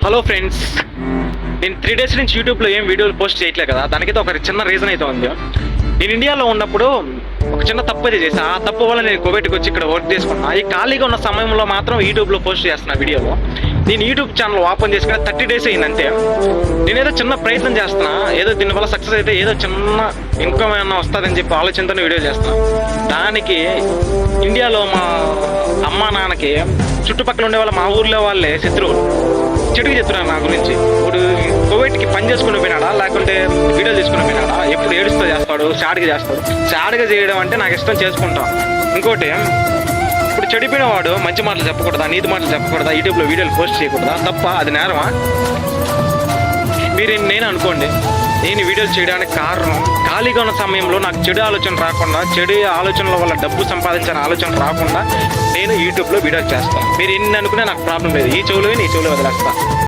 Hello friends, నేను 3 days నుంచి యూట్యూబ్లో ఏం వీడియోలు పోస్ట్ చేయట్లే కదా. దానికైతే ఒక చిన్న రీజన్ అయితే ఉంది. నేను ఇండియాలో ఉన్నప్పుడు ఒక చిన్న తప్పు అయితే చేశాను. ఆ తప్పు వల్ల నేను కువైట్కి వచ్చి ఇక్కడ వర్క్ చేసుకున్నా. ఈ ఖాళీగా ఉన్న సమయంలో మాత్రం యూట్యూబ్లో పోస్ట్ చేస్తున్నా వీడియోలో. నేను యూట్యూబ్ ఛానల్ ఓపెన్ చేసుకుని 30 days అయిందంటే నేనేదో చిన్న ప్రయత్నం చేస్తున్నా. ఏదో దీనివల్ల సక్సెస్ అయితే ఏదో చిన్న ఇన్కమ్ ఏమన్నా వస్తుందని చెప్పి ఆలోచనతోనే వీడియో చేస్తున్నా. దానికి ఇండియాలో మా అమ్మ నాన్నకి చుట్టుపక్కల ఉండే వాళ్ళ మా ఊర్లో వాళ్ళే శత్రువులు చెడుగు చెప్తున్నారు నా గురించి. ఇప్పుడు కోవిడ్కి పని చేసుకుని పోయినాడా, లేకుంటే వీడియో చేసుకుని పోయినాడా, ఎప్పుడు ఏడుస్తూ చేస్తాడు, సాడ్గా చేస్తాడు. సాడ్గా చేయడం అంటే నాకు ఇష్టం, చేసుకుంటాం. ఇంకోటి, ఇప్పుడు చెడిపోయిన వాడు మంచి మాటలు చెప్పకూడదా, నీతి మాటలు చెప్పకూడదా, యూట్యూబ్లో వీడియోలు పోస్ట్ చేయకూడదా, తప్ప అది నేరమా? మీరు నేను అనుకోండి, నేను వీడియోలు చేయడానికి కారణం ఖాళీగా ఉన్న సమయంలో నాకు చెడు ఆలోచన రాకుండా, చెడు ఆలోచనల వల్ల డబ్బు సంపాదించాలని ఆలోచన రాకుండా నేను యూట్యూబ్లో వీడియోలు చేస్తాను. మీరు ఎన్ని అనుకునే నాకు ప్రాబ్లం లేదు. ఈ చెవులో వదిలేస్తా.